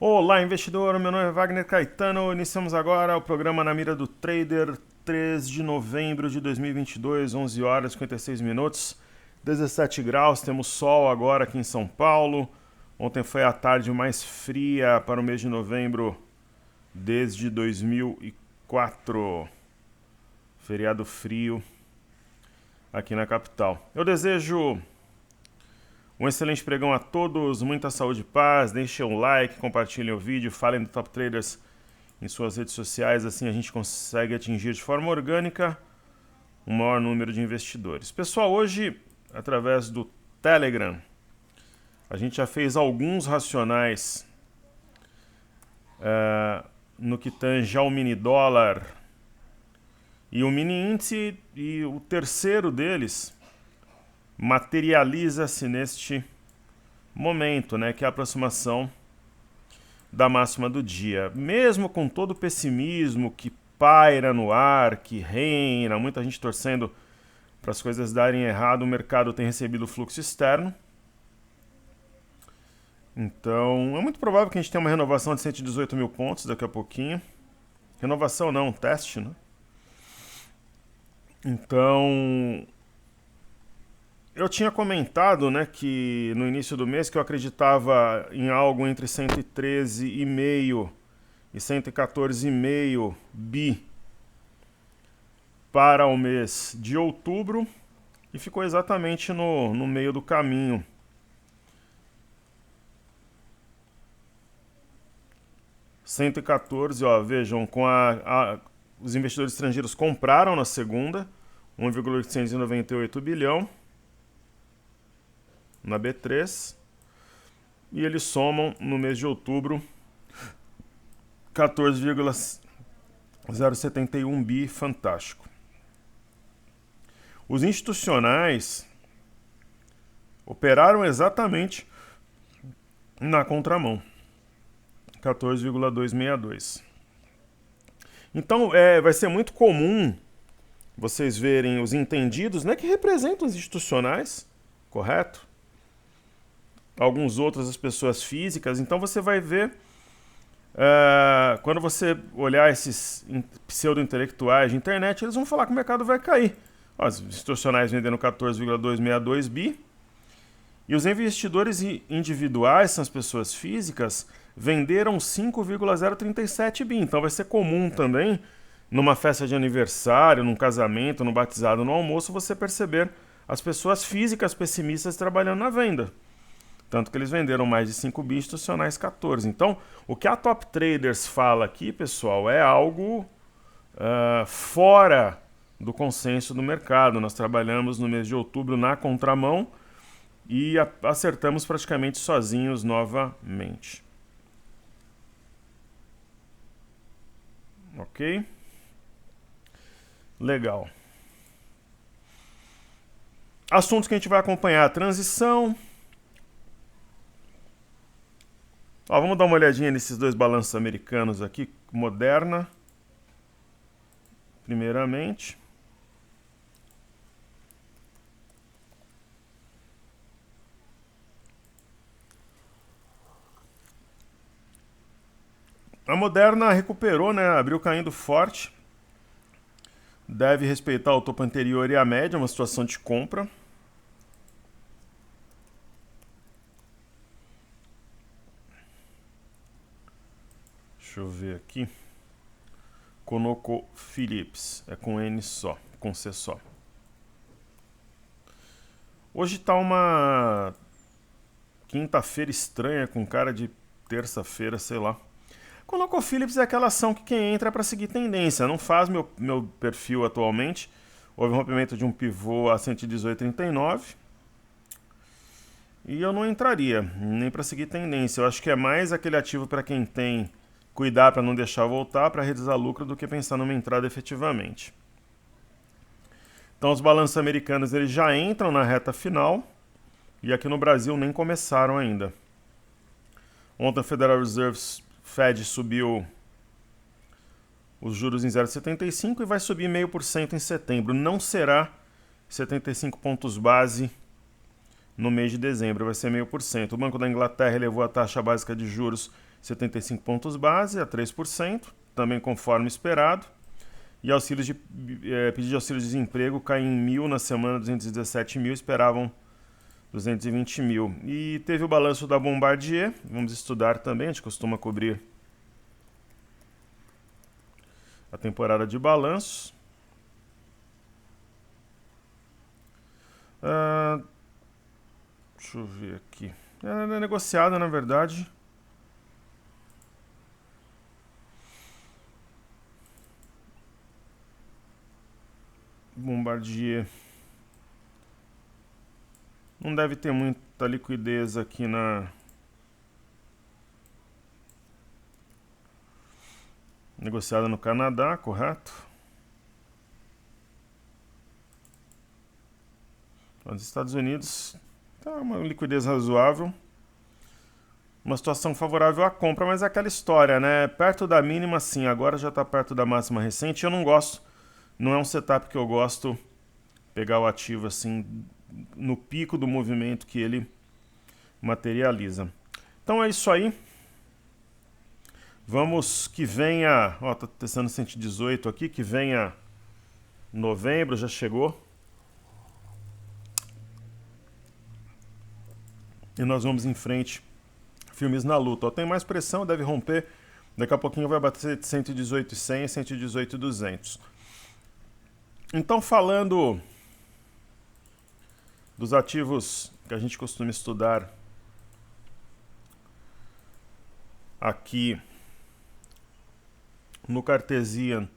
Olá, investidor. Meu nome é Wagner Caetano. Iniciamos agora o programa Na Mira do Trader, 3 de novembro de 2022, 11 horas e 56 minutos, 17 graus. Temos sol agora aqui em São Paulo. Ontem foi a tarde mais fria para o mês de novembro desde 2004. Feriado frio aqui na capital. Eu desejo um excelente pregão a todos, muita saúde e paz. Deixem um like, compartilhem o vídeo, falem do Top Traders em suas redes sociais, assim a gente consegue atingir de forma orgânica um maior número de investidores. Pessoal, hoje, através do Telegram, a gente já fez alguns racionais no que tange ao mini dólar e o mini índice, e o terceiro deles materializa-se neste momento, né, que é a aproximação da máxima do dia. Mesmo com todo o pessimismo que paira no ar, que reina, muita gente torcendo para as coisas darem errado, o mercado tem recebido fluxo externo. Então, é muito provável que a gente tenha uma renovação de 118 mil pontos daqui a pouquinho. Renovação não, um teste, né? Então, eu tinha comentado, né, que no início do mês que eu acreditava em algo entre 113,5 e 114,5 bi para o mês de outubro, e ficou exatamente no meio do caminho. $114, ó, vejam, os investidores estrangeiros compraram na segunda 1,898 bilhão na B3, e eles somam no mês de outubro 14,071 bi, fantástico. Os institucionais operaram exatamente na contramão, 14,262. Então vai ser muito comum vocês verem os entendidos, né, que representam os institucionais, correto? Alguns outros as pessoas físicas. Então você vai ver, quando você olhar esses pseudo-intelectuais de internet, eles vão falar que o mercado vai cair. Ó, os institucionais vendendo 14,262 bi, e os investidores individuais, são as pessoas físicas, venderam 5,037 bi. Então vai ser comum também, numa festa de aniversário, num casamento, num batizado, no almoço, você perceber as pessoas físicas pessimistas trabalhando na venda. Tanto que eles venderam mais de 5 bi, institucionais 14. Então, o que a Top Traders fala aqui, pessoal, é algo fora do consenso do mercado. Nós trabalhamos no mês de outubro na contramão e acertamos praticamente sozinhos novamente. Ok? Legal. Assuntos que a gente vai acompanhar: a transição. Ó, vamos dar uma olhadinha nesses dois balanços americanos aqui. Moderna, primeiramente. A Moderna recuperou, né? Abriu caindo forte. Deve respeitar o topo anterior e a média, uma situação de compra. Deixa eu ver aqui. ConocoPhillips, é com N só, com C só. Hoje tá uma quinta-feira estranha, com cara de terça-feira, sei lá. ConocoPhillips é aquela ação que quem entra é para seguir tendência, não faz meu perfil atualmente. Houve um rompimento de um pivô a 118,39 e eu não entraria, nem para seguir tendência. Eu acho que é mais aquele ativo para quem tem cuidar para não deixar voltar, para realizar lucro, do que pensar numa entrada efetivamente. Então os balanços americanos eles já entram na reta final e aqui no Brasil nem começaram ainda. Ontem o Federal Reserve Fed subiu os juros em 0,75 e vai subir 0,5% em setembro. Não será 75 pontos base no mês de dezembro, vai ser 0,5%. O Banco da Inglaterra elevou a taxa básica de juros 75 pontos base a 3%, também conforme esperado. E pedido de auxílio de desemprego cai em 1.000 na semana, 217 mil, esperavam 220 mil. E teve o balanço da Bombardier, vamos estudar também, a gente costuma cobrir a temporada de balanços. Deixa eu ver aqui. Ela é negociada, na verdade. Bombardier. Não deve ter muita liquidez aqui na... Negociada no Canadá, correto? Nos Estados Unidos, tá uma liquidez razoável. Uma situação favorável à compra, mas é aquela história, né? Perto da mínima, sim, agora já está perto da máxima recente. Eu não gosto, não é um setup que eu gosto pegar o ativo assim no pico do movimento que ele materializa. Então é isso aí. Vamos que venha, ó, tô testando 118 aqui, que venha novembro, já chegou. E nós vamos em frente, firmes na luta. Ó, tem mais pressão, deve romper. Daqui a pouquinho vai bater 118,100, 118,200. Então, falando dos ativos que a gente costuma estudar aqui no Cartesian,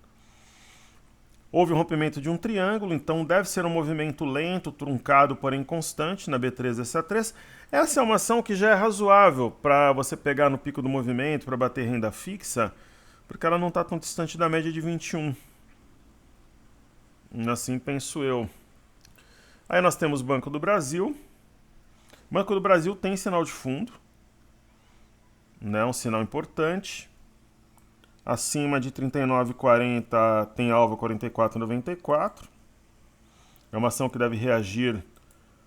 houve um rompimento de um triângulo, então deve ser um movimento lento, truncado, porém constante na B3 e SA3. Essa é uma ação que já é razoável para você pegar no pico do movimento, para bater renda fixa, porque ela não está tão distante da média de 21. Assim penso eu. Aí nós temos Banco do Brasil. Banco do Brasil tem sinal de fundo, né? Um sinal importante. Acima de 39,40 tem alvo 44,94. É uma ação que deve reagir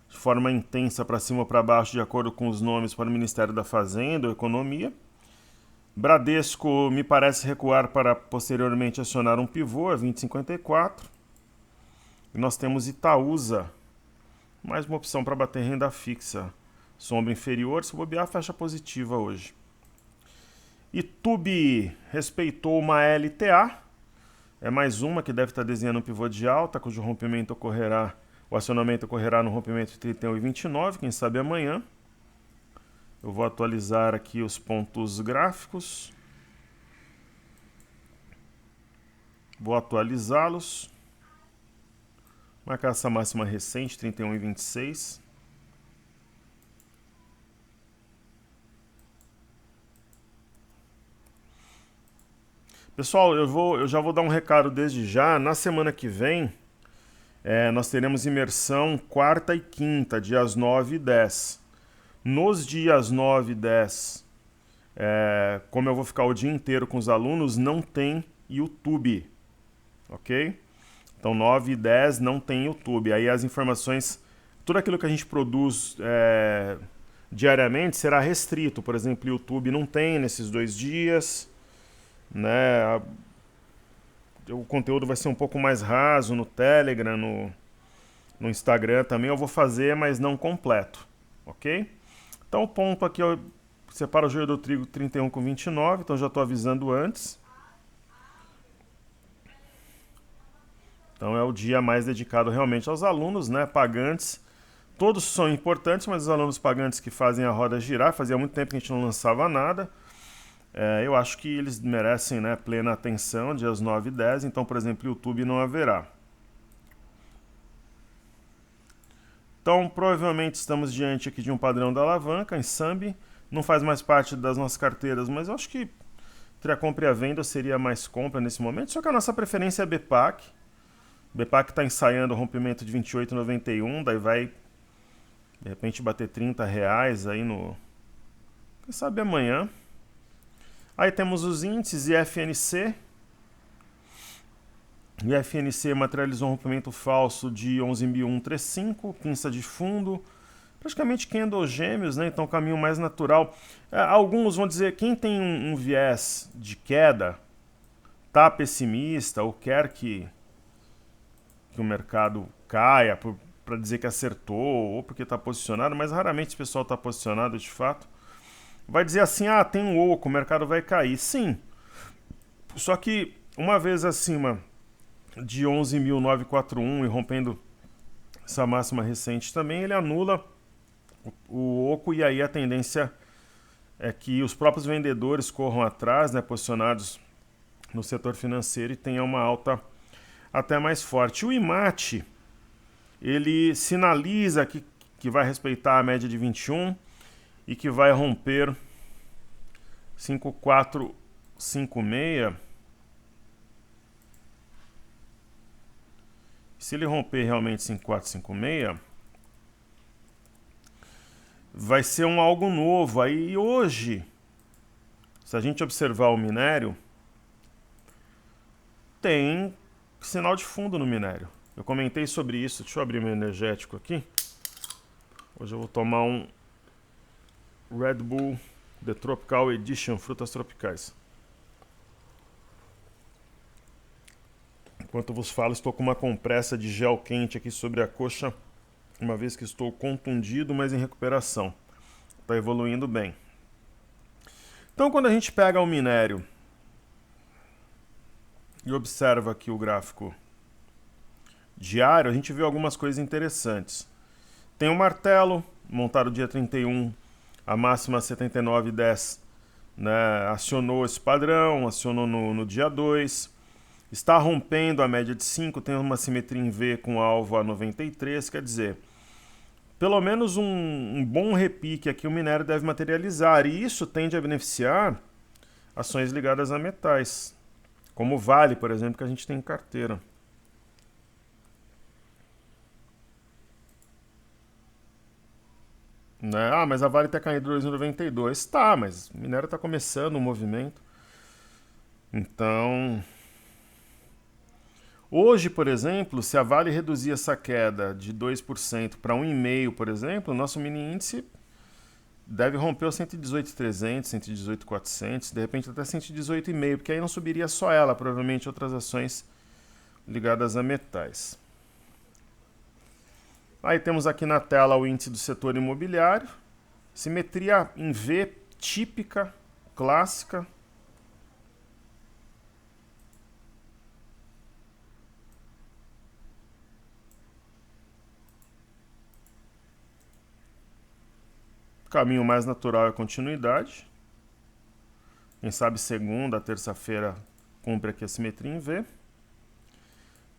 de forma intensa para cima ou para baixo, de acordo com os nomes para o Ministério da Fazenda ou Economia. Bradesco me parece recuar para posteriormente acionar um pivô a 20,54. E nós temos Itaúsa, mais uma opção para bater renda fixa. Sombra inferior, se bobear, fecha positiva hoje. Itube respeitou uma LTA, é mais uma que deve estar desenhando um pivô de alta, cujo rompimento ocorrerá, o acionamento ocorrerá no rompimento de 31,29, quem sabe amanhã. Eu vou atualizar aqui os pontos gráficos. Vou atualizá-los. Marcar essa máxima recente, 31,26. Pessoal, eu já vou dar um recado desde já. Na semana que vem, nós teremos imersão quarta e quinta, dias 9 e 10. Nos dias 9 e 10, como eu vou ficar o dia inteiro com os alunos, não tem YouTube, ok? Então 9 e 10 não tem YouTube. Aí as informações, tudo aquilo que a gente produz diariamente será restrito. Por exemplo, YouTube não tem nesses 2 dias, né? O conteúdo vai ser um pouco mais raso no Telegram, no Instagram também eu vou fazer, mas não completo, ok? Então o ponto aqui, eu separo o joio do trigo 31 com 29, então já estou avisando antes. Então é o dia mais dedicado realmente aos alunos, né, pagantes. Todos são importantes, mas os alunos pagantes que fazem a roda girar, fazia muito tempo que a gente não lançava nada. Eu acho que eles merecem, né, plena atenção, dias 9 e 10, então, por exemplo, YouTube não haverá. Então, provavelmente estamos diante aqui de um padrão da alavanca em SAMB, não faz mais parte das nossas carteiras, mas eu acho que entre a compra e a venda seria mais compra nesse momento, só que a nossa preferência é BPAC. BPAC está ensaiando o rompimento de 28,91, daí vai, de repente, bater R$30 aí no... quem sabe amanhã. Aí temos os índices IFNC. O IFNC materializou um rompimento falso de 11.135, pinça de fundo, praticamente candle gêmeos, né? Então caminho mais natural. Alguns vão dizer, quem tem um viés de queda, tá pessimista ou quer que o mercado caia para dizer que acertou ou porque está posicionado, mas raramente esse pessoal está posicionado de fato, vai dizer assim, tem um oco, o mercado vai cair. Sim, só que uma vez acima de 11.941 e rompendo essa máxima recente também, ele anula o oco e aí a tendência é que os próprios vendedores corram atrás, né, posicionados no setor financeiro e tenha uma alta até mais forte. O IMAT, ele sinaliza que vai respeitar a média de 21 e que vai romper 5456. Se ele romper realmente 5456, vai ser algo novo. Aí hoje, se a gente observar o minério, tem sinal de fundo no minério. Eu comentei sobre isso. Deixa eu abrir meu energético aqui. Hoje eu vou tomar um Red Bull The Tropical Edition, frutas tropicais. Enquanto eu vos falo, estou com uma compressa de gel quente aqui sobre a coxa, uma vez que estou contundido, mas em recuperação. Está evoluindo bem. Então, quando a gente pega o minério e observa aqui o gráfico diário, a gente vê algumas coisas interessantes. Tem um martelo, montado dia 31, a máxima 79,10, né, acionou esse padrão, acionou no dia 2, está rompendo a média de 5, tem uma simetria em V com alvo a 93, quer dizer, pelo menos um bom repique aqui o minério deve materializar, e isso tende a beneficiar ações ligadas a metais, como o Vale, por exemplo, que a gente tem em carteira. Né? Mas a Vale está caindo 2,92. Tá, mas o minério está começando o movimento. Então, hoje, por exemplo, se a Vale reduzir essa queda de 2% para 1,5%, por exemplo, o nosso mini índice deve romper os 118.300, 118.400, de repente até 118,5%, porque aí não subiria só ela, provavelmente outras ações ligadas a metais. Aí temos aqui na tela o índice do setor imobiliário, simetria em V típica, clássica. O caminho mais natural é a continuidade. Quem sabe segunda, terça-feira cumpre aqui a simetria em V.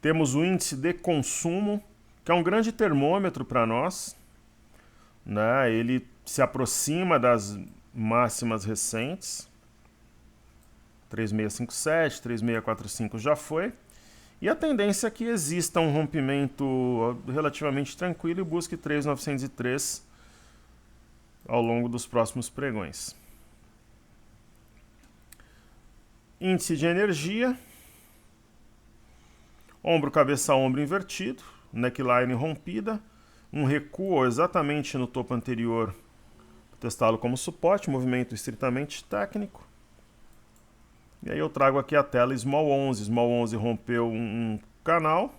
Temos o índice de consumo, que é um grande termômetro para nós, né? Ele se aproxima das máximas recentes, 3657, 3645 já foi, e a tendência é que exista um rompimento relativamente tranquilo e busque 3903 ao longo dos próximos pregões. Índice de energia, ombro, cabeça, ombro invertido, neckline rompida, um recuo exatamente no topo anterior, testá-lo como suporte, movimento estritamente técnico. E aí eu trago aqui a tela Small 11. Small 11 rompeu um canal.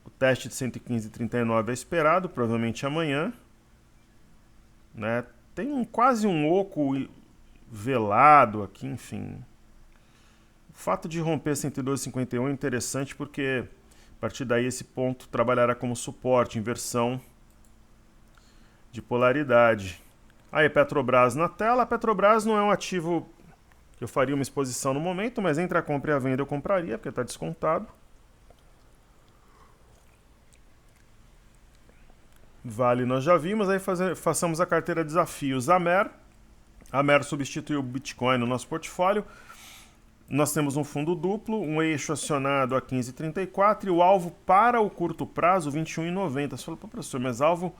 O teste de 115,39 é esperado, provavelmente amanhã. Né? Tem quase um oco velado aqui, enfim. O fato de romper 112,51 é interessante porque a partir daí esse ponto trabalhará como suporte, inversão de polaridade. Aí Petrobras na tela. A Petrobras não é um ativo que eu faria uma exposição no momento, mas entre a compra e a venda eu compraria, porque está descontado. Vale nós já vimos, aí façamos a carteira desafios. A Mer substituiu o Bitcoin no nosso portfólio. Nós temos um fundo duplo, um eixo acionado a 15,34 e o alvo para o curto prazo 21,90. Você falou, professor, mas alvo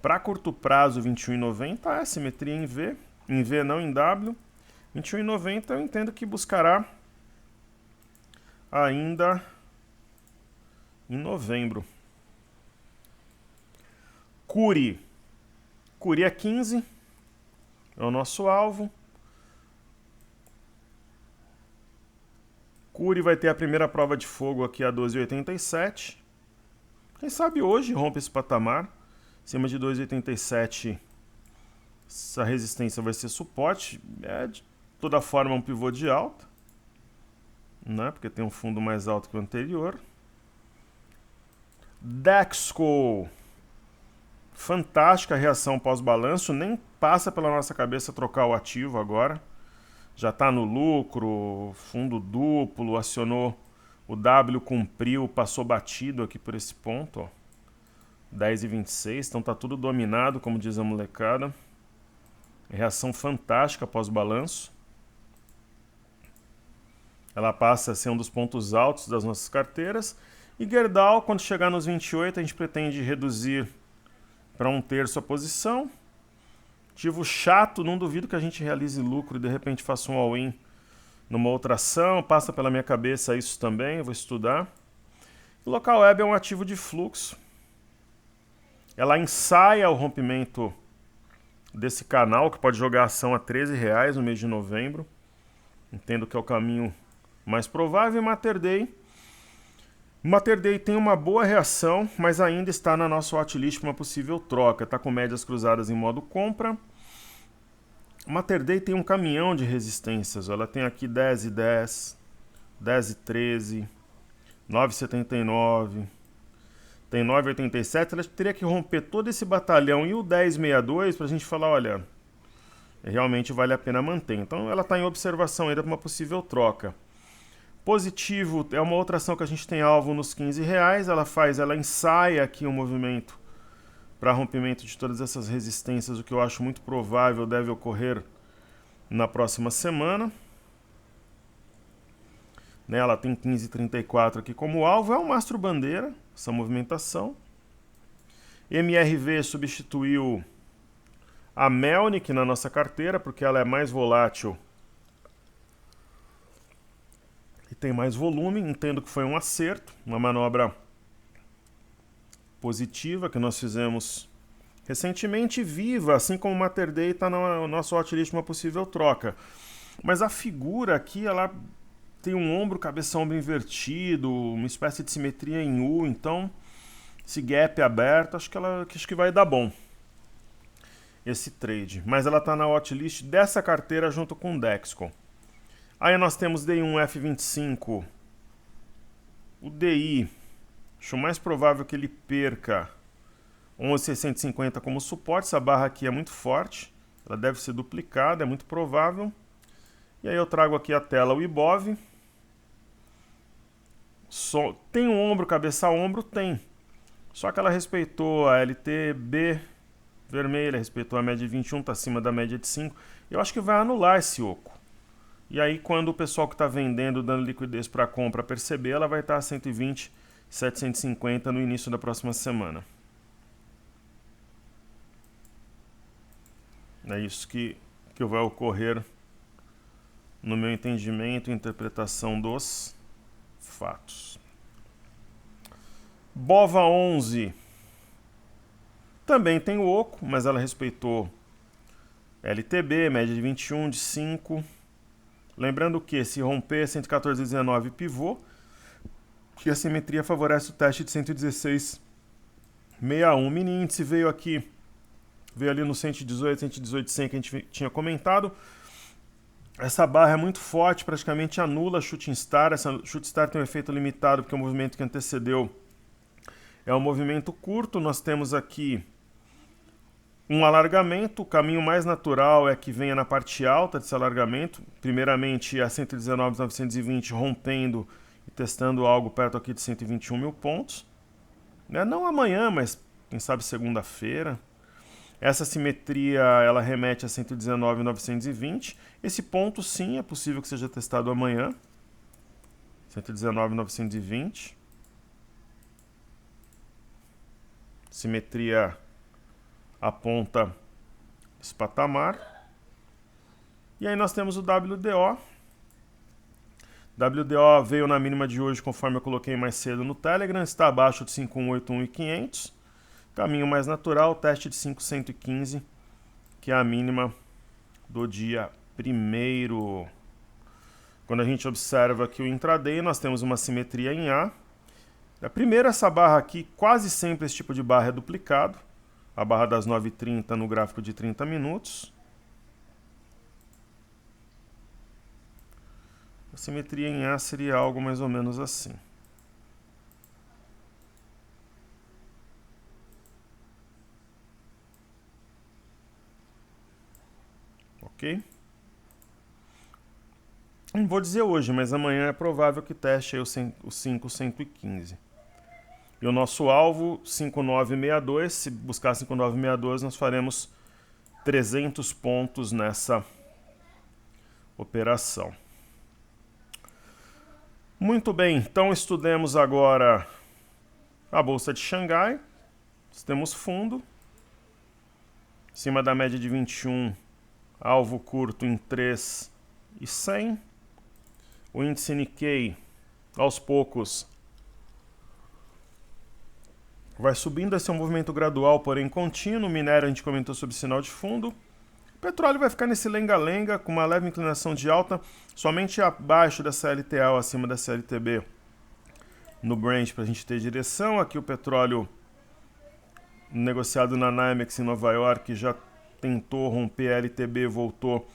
para curto prazo 21,90 é simetria em V não em W. 21,90 eu entendo que buscará ainda em novembro. Cury. Cury é 15. É o nosso alvo. Cury vai ter a primeira prova de fogo aqui a 12,87. Quem sabe hoje rompe esse patamar. Acima de 2,87 essa resistência vai ser suporte. É de toda forma um pivô de alta, né? Porque tem um fundo mais alto que o anterior. Dexco. Fantástica reação pós-balanço. Nem passa pela nossa cabeça trocar o ativo agora. Já está no lucro, fundo duplo, acionou o W, cumpriu, passou batido aqui por esse ponto, ó. 10,26, então tá tudo dominado, como diz a molecada. Reação fantástica pós-balanço. Ela passa a ser um dos pontos altos das nossas carteiras. E Gerdau, quando chegar nos 28, a gente pretende reduzir para 1/3 a posição. Ativo chato, não duvido que a gente realize lucro e de repente faça um all-in numa outra ação. Passa pela minha cabeça isso também, eu vou estudar. O Local Web é um ativo de fluxo. Ela ensaia o rompimento desse canal, que pode jogar a ação a R$13 no mês de novembro. Entendo que é o caminho mais provável. E Mater Dei. Mater Dei tem uma boa reação, mas ainda está na nossa watchlist para uma possível troca. Está com médias cruzadas em modo compra. Mater Dei tem um caminhão de resistências. Ela tem aqui 10,10, 10,13, 9,79, tem 9,87. Ela teria que romper todo esse batalhão e o 10,62 para a gente falar, olha, realmente vale a pena manter. Então ela está em observação ainda para uma possível troca. Positivo é uma outra ação que a gente tem alvo nos R$15. Ela ensaia aqui um movimento para rompimento de todas essas resistências, o que eu acho muito provável deve ocorrer na próxima semana. Né, ela tem 15,34 aqui como alvo. É um mastro bandeira essa movimentação. MRV substituiu a Melnick na nossa carteira, porque ela é mais volátil e tem mais volume. Entendo que foi um acerto, uma manobra positiva que nós fizemos recentemente. Viva, assim como o Mater Dei está no nosso watchlist uma possível troca. Mas a figura aqui, ela tem um ombro, cabeça-ombro invertido, uma espécie de simetria em U, então esse gap aberto, acho que vai dar bom esse trade. Mas ela está na watchlist dessa carteira junto com o Dexco. Aí nós temos DI1 F25. O DI, acho mais provável que ele perca 11,650 como suporte. Essa barra aqui é muito forte, ela deve ser duplicada, é muito provável. E aí eu trago aqui a tela o Ibov. Tem um ombro, cabeça ombro? Tem. Só que ela respeitou a LTB vermelha, respeitou a média de 21, está acima da média de 5. Eu acho que vai anular esse oco. E aí quando o pessoal que está vendendo, dando liquidez para compra perceber, ela vai estar a 120, 750 no início da próxima semana. É isso que vai ocorrer no meu entendimento e interpretação dos fatos. Bova 11 também tem o oco, mas ela respeitou LTB, média de 21, de 5. Lembrando que se romper 114,19 pivô, que a simetria favorece o teste de 116,61. Mini índice veio ali no 118, 118,100 que a gente tinha comentado. Essa barra é muito forte, praticamente anula a Shooting Star. Essa Shooting Star tem um efeito limitado, porque o movimento que antecedeu é um movimento curto. Nós temos aqui um alargamento. O caminho mais natural é que venha na parte alta desse alargamento. Primeiramente a 119.920 rompendo e testando algo perto aqui de 121 mil pontos. Não amanhã, mas quem sabe segunda-feira. Essa simetria ela remete a 119.920. Esse ponto sim é possível que seja testado amanhã. 119.920. Simetria aponta esse patamar. E aí nós temos o WDO. WDO veio na mínima de hoje, conforme eu coloquei mais cedo no Telegram. Está abaixo de 5.181.500. Caminho mais natural, teste de 5,115, que é a mínima do dia 1º. Quando a gente observa aqui o intraday, nós temos uma simetria em A. Primeiro, essa barra aqui, quase sempre esse tipo de barra é duplicado. A barra das 9h30 no gráfico de 30 minutos. A simetria em A seria algo mais ou menos assim. Ok? Não vou dizer hoje, mas amanhã é provável que teste aí o 5,115. E o nosso alvo, 5,962. Se buscar 5,962, nós faremos 300 pontos nessa operação. Muito bem, então estudemos agora a Bolsa de Xangai. Temos fundo. Acima da média de 21, alvo curto em 3,100. O índice Nikkei, aos poucos, vai subindo. Esse é um movimento gradual, porém contínuo. O minério a gente comentou sobre sinal de fundo. O petróleo vai ficar nesse lenga-lenga, com uma leve inclinação de alta, somente abaixo da CLTA ou acima da CLTB no Brent, para a gente ter direção. Aqui o petróleo negociado na NYMEX em Nova York já tentou romper a LTB, voltou.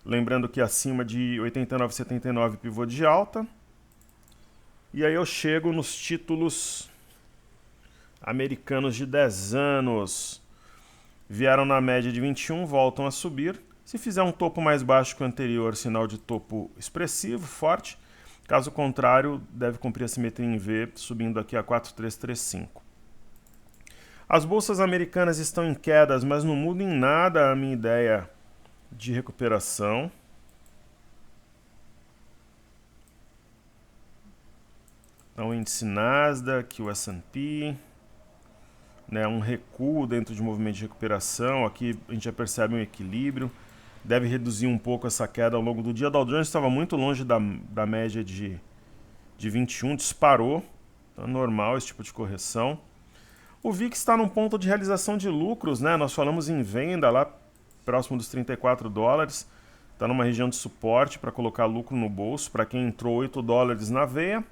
Lembrando que acima de 89,79 pivô de alta. E aí eu chego nos títulos americanos de 10 anos. Vieram na média de 21, voltam a subir. Se fizer um topo mais baixo que o anterior, sinal de topo expressivo, forte. Caso contrário, deve cumprir a simetria em V, subindo aqui a 4,335. As bolsas americanas estão em quedas, mas não muda em nada a minha ideia de recuperação. Então, o índice Nasdaq, o S&P, né, um recuo dentro de movimento de recuperação. Aqui a gente já percebe um equilíbrio. Deve reduzir um pouco essa queda ao longo do dia. O Dow Jones estava muito longe da média de 21, disparou. Então, é normal esse tipo de correção. O VIX está num ponto de realização de lucros, né? Nós falamos em venda lá próximo dos 34 dólares. Está numa região de suporte para colocar lucro no bolso, para quem entrou 8 dólares na veia.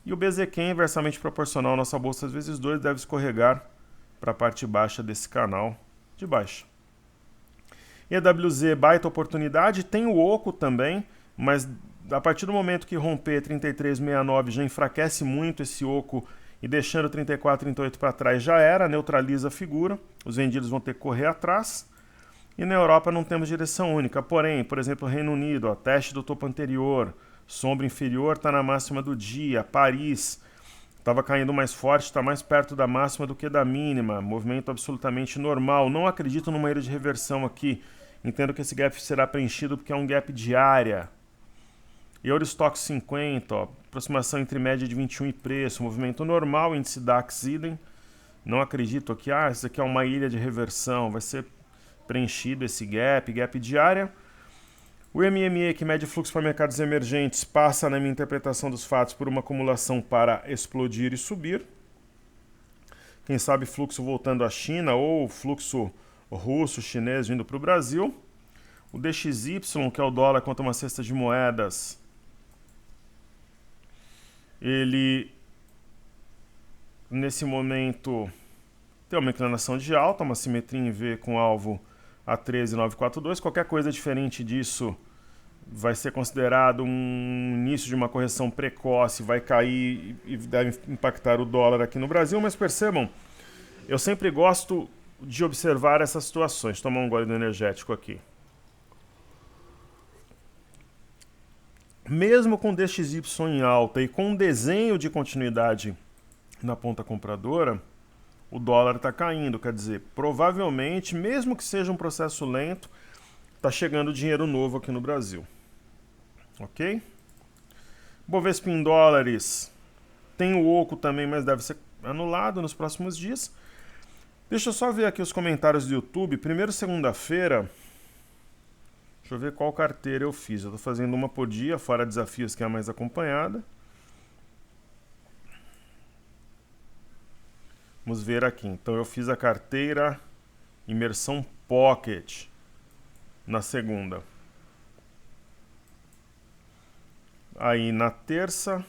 E o BZQ, inversamente proporcional à nossa bolsa vezes 2, deve escorregar para a parte baixa desse canal de baixa. EWZ, baita oportunidade. Tem o oco também, mas a partir do momento que romper 33,69 já enfraquece muito esse oco, e deixando 34,38 para trás já era, neutraliza a figura. Os vendidos vão ter que correr atrás. E na Europa não temos direção única. Porém, por exemplo, Reino Unido, ó, teste do topo anterior, sombra inferior está na máxima do dia. Paris estava caindo mais forte, está mais perto da máxima do que da mínima. Movimento absolutamente normal. Não acredito numa ilha de reversão aqui. Entendo que esse gap será preenchido porque é um gap diária. Eurostoxx 50, ó, aproximação entre média de 21 e preço. Movimento normal, índice DAX idem. Não acredito aqui, isso aqui é uma ilha de reversão. Vai ser preenchido esse gap diária. O MME, que mede fluxo para mercados emergentes, passa, na minha interpretação dos fatos, por uma acumulação para explodir e subir. Quem sabe fluxo voltando à China ou fluxo russo, chinês vindo para o Brasil. O DXY, que é o dólar contra uma cesta de moedas, ele, nesse momento, tem uma inclinação de alta, uma simetria em V com alvo a 13,942. Qualquer coisa diferente disso vai ser considerado um início de uma correção precoce, vai cair e deve impactar o dólar aqui no Brasil. Mas percebam, eu sempre gosto de observar essas situações. Tomar um gole do energético aqui. Mesmo com DXY em alta e com um desenho de continuidade na ponta compradora, o dólar está caindo. Quer dizer, provavelmente, mesmo que seja um processo lento, está chegando dinheiro novo aqui no Brasil. Ok? Bovespa em dólares tem o oco também, mas deve ser anulado nos próximos dias. Deixa eu só ver aqui os comentários do YouTube. Primeiro, segunda-feira, deixa eu ver qual carteira eu fiz. Eu estou fazendo uma por dia, fora desafios, que é a mais acompanhada. Vamos ver aqui. Então eu fiz a carteira Imersão Pocket na segunda. Aí na terça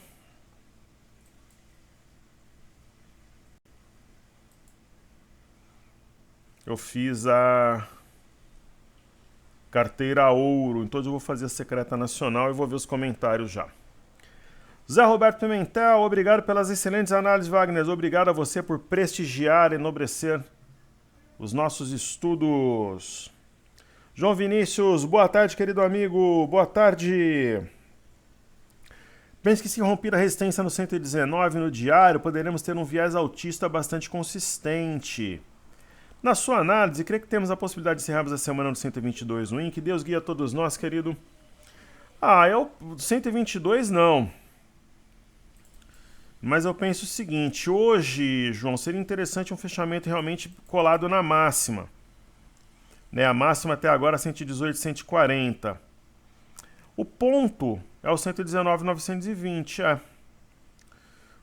eu fiz a carteira Ouro. Então eu vou fazer a secreta nacional e vou ver os comentários já. Zé Roberto Pimentel, obrigado pelas excelentes análises, Wagner. Obrigado a você por prestigiar e enobrecer os nossos estudos. João Vinícius, boa tarde, querido amigo. Boa tarde. Penso que se romper a resistência no 119 no diário, poderemos ter um viés altista bastante consistente. Na sua análise, creio que temos a possibilidade de encerrarmos a semana no 122 no que Deus guia a todos nós, querido. Eu 122 não. Mas eu penso o seguinte, hoje, João, seria interessante um fechamento realmente colado na máxima. Né, a máxima até agora é 118, 140. O ponto é o 119,920.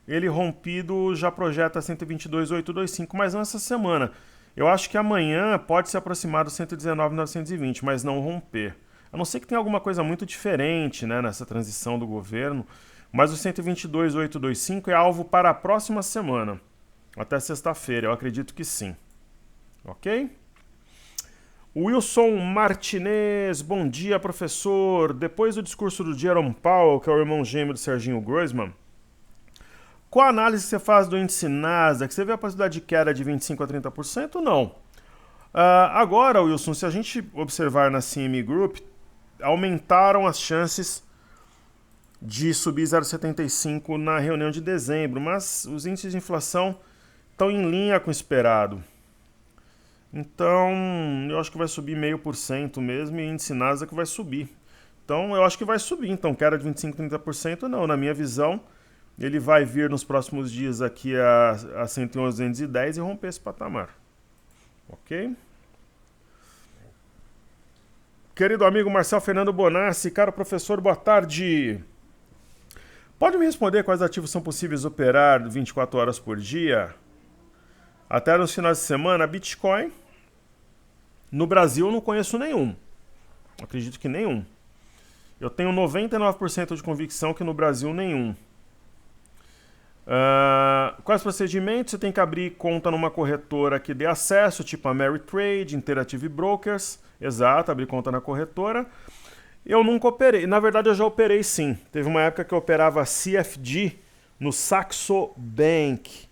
Ele rompido já projeta 122,825, mas não essa semana. Eu acho que amanhã pode se aproximar do 119,920, mas não romper. A não ser que tenha alguma coisa muito diferente, né, nessa transição do governo. Mas o 122,825 é alvo para a próxima semana, até sexta-feira, eu acredito que sim. Ok? Wilson Martinez, bom dia, professor. Depois do discurso do Jerome Powell, que é o irmão gêmeo do Serginho Groisman, qual a análise que você faz do índice Nasdaq? Você vê a possibilidade de queda de 25% a 30%? Não. Agora, Wilson, se a gente observar na CME Group, aumentaram as chances de subir 0,75 na reunião de dezembro, mas os índices de inflação estão em linha com o esperado. Então, eu acho que vai subir 0,5% mesmo e o índice Nasdaq vai subir. Então, eu acho que vai subir. Então, queda de 25% a 30% não. Na minha visão, ele vai vir nos próximos dias aqui a 111,210 e romper esse patamar. Ok? Querido amigo Marcel Fernando Bonassi, caro professor, boa tarde. Pode me responder quais ativos são possíveis operar 24 horas por dia? Até nos finais de semana, Bitcoin. No Brasil eu não conheço nenhum. Acredito que nenhum. Eu tenho 99% de convicção que no Brasil nenhum. Quais procedimentos? Você tem que abrir conta numa corretora que dê acesso, tipo a Ameritrade, Interactive Brokers. Exato, abrir conta na corretora. Eu nunca operei. Na verdade, eu já operei sim. Teve uma época que eu operava CFD no Saxo Bank.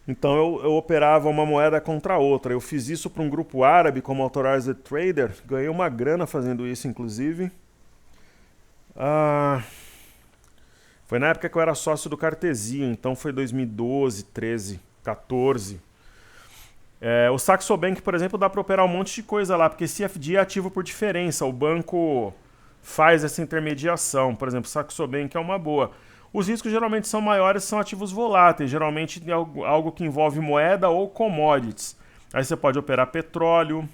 Então, eu operava uma moeda contra outra. Eu fiz isso para um grupo árabe como Authorized Trader. Ganhei uma grana fazendo isso, inclusive. Foi na época que eu era sócio do Cartesia. Então, foi 2012, 13, 14. O Saxo Bank, por exemplo, dá para operar um monte de coisa lá, porque CFD é ativo por diferença, o banco faz essa intermediação. Por exemplo, o Saxo Bank é uma boa. Os riscos geralmente são maiores, são ativos voláteis, geralmente tem algo que envolve moeda ou commodities. Aí você pode operar petróleo,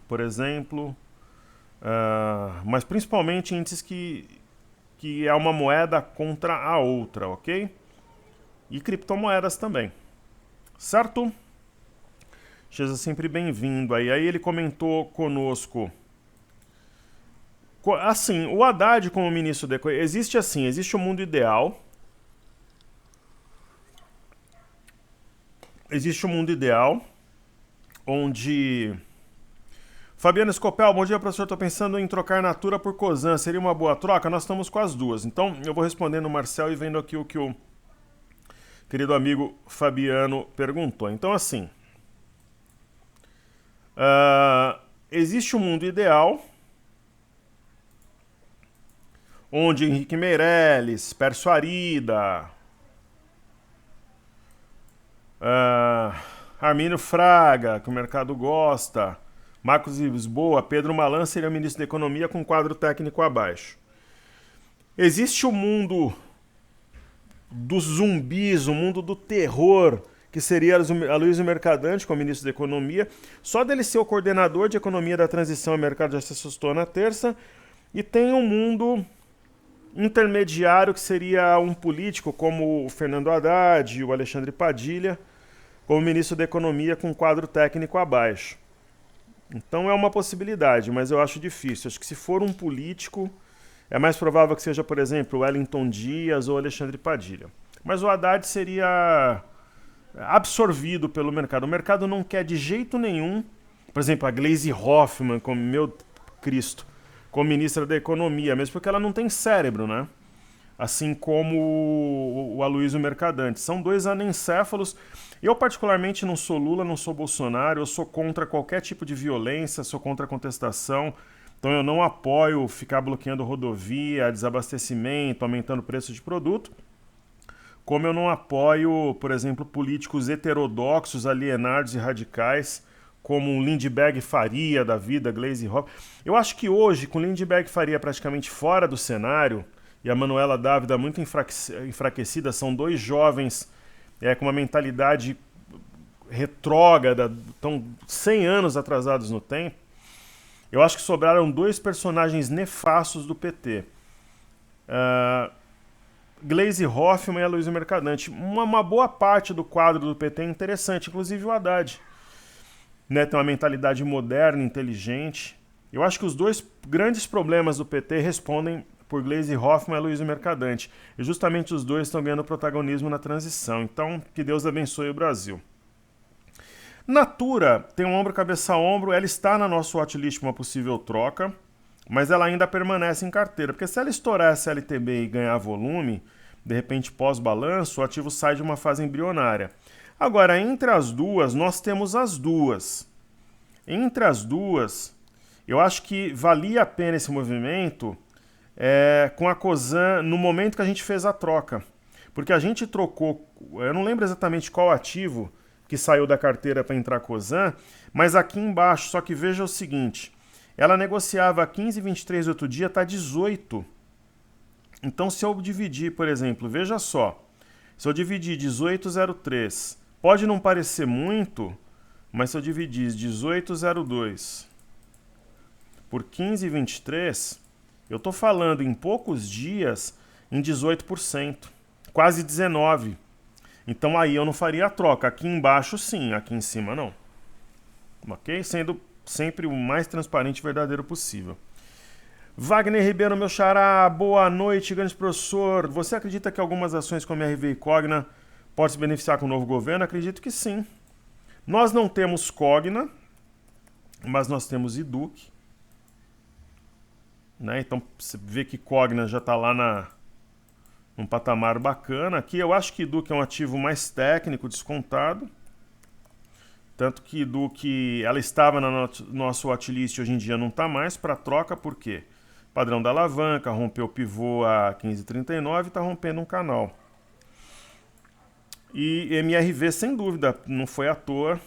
por exemplo, mas principalmente índices que é uma moeda contra a outra, ok? E criptomoedas também, certo? Seja sempre bem-vindo. Aí ele comentou conosco. Assim, o Haddad como ministro da Economia, existe o mundo ideal. Existe o mundo ideal, onde... Fabiano Scopel, bom dia, professor. Estou pensando em trocar Natura por Cosan. Seria uma boa troca? Nós estamos com as duas. Então, eu vou respondendo o Marcel e vendo aqui o que o querido amigo Fabiano perguntou. Então, assim... existe um mundo ideal onde Henrique Meirelles, Pércio Arida, Armínio Fraga, que o mercado gosta, Marcos Lisboa, Pedro Malan seria o ministro da Economia com quadro técnico abaixo. Existe o mundo dos zumbis, o mundo do terror, que seria Aloysio Mercadante como ministro da Economia. Só dele ser o coordenador de economia da transição ao mercado já se assustou na terça. E tem um mundo intermediário, que seria um político como o Fernando Haddad e o Alexandre Padilha, como ministro da Economia com quadro técnico abaixo. Então é uma possibilidade, mas eu acho difícil. Acho que se for um político, é mais provável que seja, por exemplo, o Wellington Dias ou Alexandre Padilha. Mas o Haddad seria absorvido pelo mercado. O mercado não quer de jeito nenhum, por exemplo, a Gleisi Hoffmann, como meu Cristo, como ministra da Economia, mesmo porque ela não tem cérebro, né? Assim como o Aloysio Mercadante. São dois anencéfalos. Eu, particularmente, não sou Lula, não sou Bolsonaro, eu sou contra qualquer tipo de violência, sou contra a contestação. Então eu não apoio ficar bloqueando rodovia, desabastecimento, aumentando o preço de produto. Como eu não apoio, por exemplo, políticos heterodoxos, alienados e radicais, como um Lindbergh Faria da vida, Gleisi Hoffmann. Eu acho que hoje, com Lindbergh Faria praticamente fora do cenário, e a Manuela Dávila muito enfraquecida, são dois jovens com uma mentalidade retrógrada, estão 100 anos atrasados no tempo. Eu acho que sobraram dois personagens nefastos do PT. Gleisi Hoffmann e Aloysio Mercadante. Uma boa parte do quadro do PT é interessante, inclusive o Haddad. Né, tem uma mentalidade moderna, inteligente. Eu acho que os dois grandes problemas do PT respondem por Gleisi Hoffmann e Aloysio Mercadante. E justamente os dois estão ganhando protagonismo na transição. Então, que Deus abençoe o Brasil. Natura tem um ombro, cabeça a ombro. Ela está na nossa watchlist para uma possível troca, mas ela ainda permanece em carteira. Porque se ela estourar essa LTB e ganhar volume, de repente pós-balanço, o ativo sai de uma fase embrionária. Agora, entre as duas, nós temos as duas. Entre as duas, eu acho que valia a pena esse movimento com a Cosan no momento que a gente fez a troca. Porque a gente trocou, eu não lembro exatamente qual ativo que saiu da carteira para entrar a Cosan, mas aqui embaixo, só que veja o seguinte, ela negociava 15,23 outro dia, está 18. Então se eu dividir, por exemplo, veja só, se eu dividir 18,03, pode não parecer muito, mas se eu dividir 18,02 por 15,23, eu estou falando em poucos dias em 18%, quase 19%. Então aí eu não faria a troca. Aqui embaixo sim, aqui em cima não. Ok? Sendo sempre o mais transparente e verdadeiro possível. Wagner Ribeiro, meu xará, boa noite, grande professor. Você acredita que algumas ações como a RV e Cogna podem se beneficiar com o novo governo? Acredito que sim. Nós não temos Cogna, mas nós temos Iduc. Né? Então você vê que Cogna já está lá num patamar bacana. Aqui eu acho que Iduc é um ativo mais técnico, descontado. Tanto que Iduc, ela estava na nossa watchlist, hoje em dia não está mais para troca, por quê? Padrão da alavanca, rompeu o pivô a 15,39 e está rompendo um canal. E MRV, sem dúvida, não foi à toa.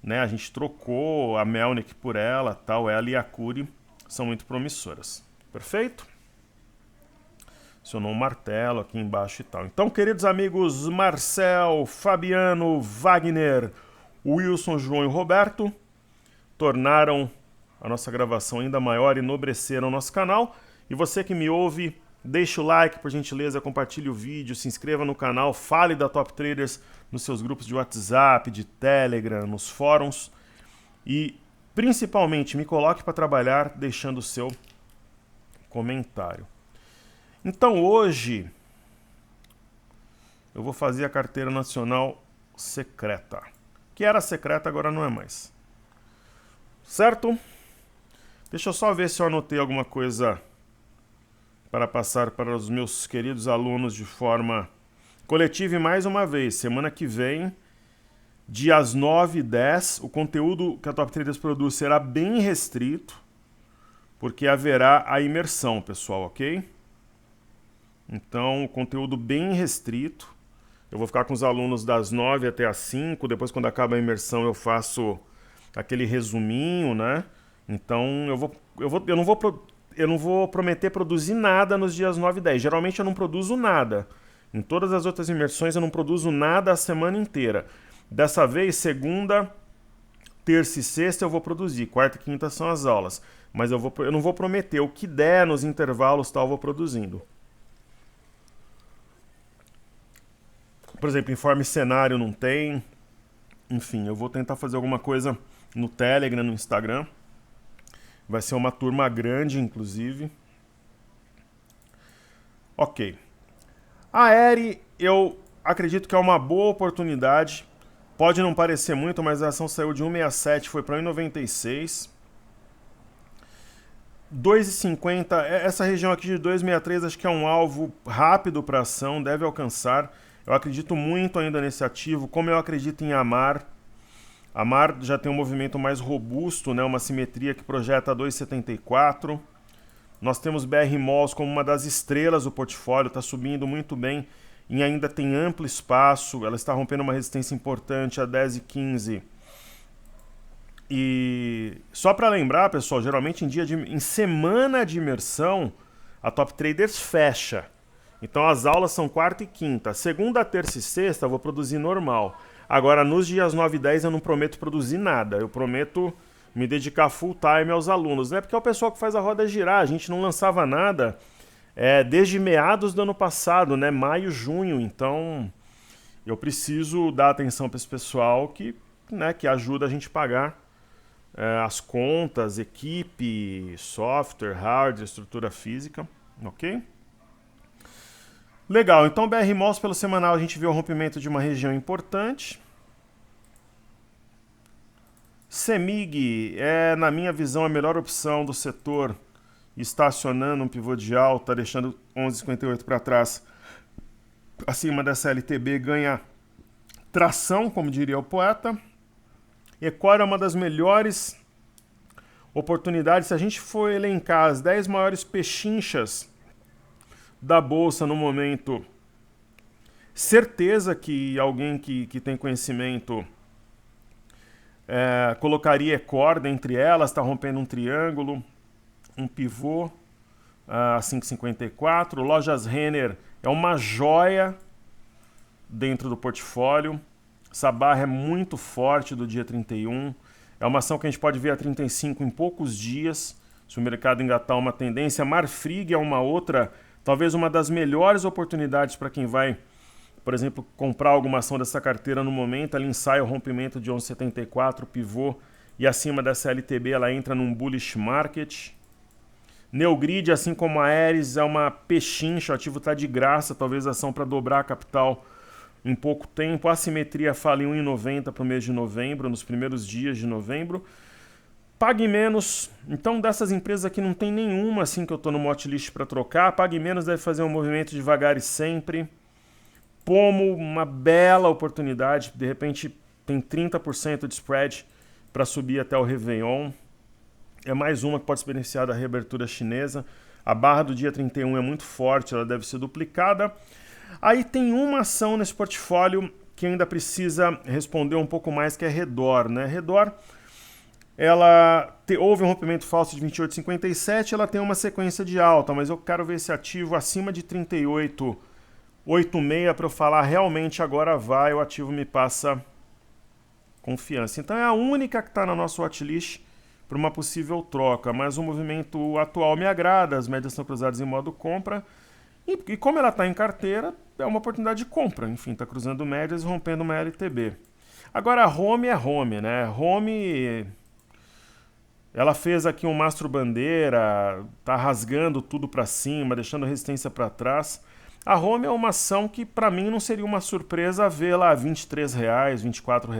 Né? A gente trocou a Melnick por ela, tal, ela e a Cury são muito promissoras. Perfeito? Acionou um martelo aqui embaixo e tal. Então, queridos amigos, Marcel, Fabiano, Wagner, Wilson, João e Roberto tornaram a nossa gravação ainda maior e enobreceram o nosso canal. E você que me ouve, deixe o like, por gentileza, compartilhe o vídeo, se inscreva no canal, fale da Top Traders nos seus grupos de WhatsApp, de Telegram, nos fóruns. E, principalmente, me coloque para trabalhar deixando o seu comentário. Então, hoje, eu vou fazer a carteira nacional secreta. Que era secreta, agora não é mais. Certo? Deixa eu só ver se eu anotei alguma coisa para passar para os meus queridos alunos de forma coletiva. E mais uma vez, semana que vem, dias 9 e 10, o conteúdo que a Top Traders produz será bem restrito, porque haverá a imersão, pessoal, ok? Então, conteúdo bem restrito. Eu vou ficar com os alunos das 9 até as 5, depois quando acaba a imersão eu faço aquele resuminho, né? Então, eu não vou prometer produzir nada nos dias 9 e 10. Geralmente eu não produzo nada. Em todas as outras imersões eu não produzo nada a semana inteira. Dessa vez, segunda, terça e sexta eu vou produzir. Quarta e quinta são as aulas. mas eu não vou prometer. O que der nos intervalos tal, eu vou produzindo. Por exemplo, informe cenário não tem. Enfim, eu vou tentar fazer alguma coisa no Telegram, no Instagram. Vai ser uma turma grande, inclusive. Ok. A Aeri, eu acredito que é uma boa oportunidade. Pode não parecer muito, mas a ação saiu de 1,67, foi para 1,96. 2,50, essa região aqui de 2,63 acho que é um alvo rápido para a ação, deve alcançar. Eu acredito muito ainda nesse ativo, como eu acredito em Amar. Amar já tem um movimento mais robusto, né? Uma simetria que projeta 2,74. Nós temos BR Malls como uma das estrelas do portfólio, está subindo muito bem e ainda tem amplo espaço. Ela está rompendo uma resistência importante a 10,15. E só para lembrar, pessoal, geralmente em semana de imersão, a Top Traders fecha. Então as aulas são quarta e quinta. Segunda, terça e sexta eu vou produzir normal. Agora, nos dias 9 e 10 eu não prometo produzir nada. Eu prometo me dedicar full time aos alunos, né? Porque é o pessoal que faz a roda girar. A gente não lançava nada desde meados do ano passado, né? Maio, junho. Então, eu preciso dar atenção para esse pessoal que ajuda a gente a pagar as contas, equipe, software, hardware, estrutura física, ok? Legal, então BR Malls pelo semanal a gente vê o rompimento de uma região importante. CEMIG é, na minha visão, a melhor opção do setor, estacionando um pivô de alta, deixando 11,58 para trás, acima dessa LTB, ganha tração, como diria o poeta. Ecora é uma das melhores oportunidades. Se a gente for elencar as 10 maiores pechinchas da bolsa no momento, certeza que alguém que tem conhecimento colocaria Ecora dentre elas. Está rompendo um triângulo, um pivô a 5,54. Lojas Renner é uma joia dentro do portfólio. Essa barra é muito forte do dia 31. É uma ação que a gente pode ver a 35 em poucos dias, se o mercado engatar uma tendência. Marfrig é uma outra, talvez uma das melhores oportunidades para quem vai, por exemplo, comprar alguma ação dessa carteira no momento. Ela ensaia o rompimento de 11,74, pivô, e acima dessa LTB ela entra num bullish market. Neogrid, assim como a Ares, é uma pechincha, o ativo está de graça, talvez a ação para dobrar a capital em pouco tempo. A assimetria fala em 1,90 para o mês de novembro, nos primeiros dias de novembro. Pague menos. Então, dessas empresas aqui não tem nenhuma assim que eu estou no watchlist para trocar. Pague menos deve fazer um movimento devagar e sempre. Pomo, uma bela oportunidade. De repente, tem 30% de spread para subir até o Réveillon. É mais uma que pode se beneficiar da reabertura chinesa. A barra do dia 31 é muito forte, ela deve ser duplicada. Aí tem uma ação nesse portfólio que ainda precisa responder um pouco mais, que é Redor, né? Redor, houve um rompimento falso de 28,57, ela tem uma sequência de alta, mas eu quero ver esse ativo acima de 38,86 para eu falar realmente agora vai, o ativo me passa confiança. Então é a única que está na nossa watchlist para uma possível troca, mas o movimento atual me agrada, as médias são cruzadas em modo compra. E como ela está em carteira, é uma oportunidade de compra. Enfim, está cruzando médias e rompendo uma LTB. Agora, a Home é Home, né? Home, ela fez aqui um mastro bandeira, está rasgando tudo para cima, deixando resistência para trás. A Home é uma ação que, para mim, não seria uma surpresa vê-la a R$ 23, R$ 24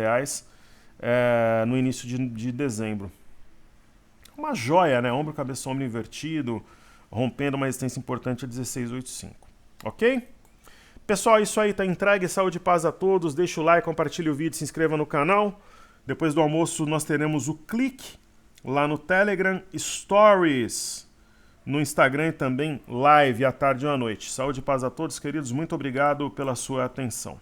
no início de dezembro. Uma joia, né? Ombro, cabeça, ombro invertido, rompendo uma resistência importante a 16,85. Ok? Pessoal, isso aí tá entregue. Saúde e paz a todos. Deixa o like, compartilhe o vídeo, se inscreva no canal. Depois do almoço nós teremos o clique lá no Telegram, Stories no Instagram e também live à tarde ou à noite. Saúde e paz a todos, queridos. Muito obrigado pela sua atenção.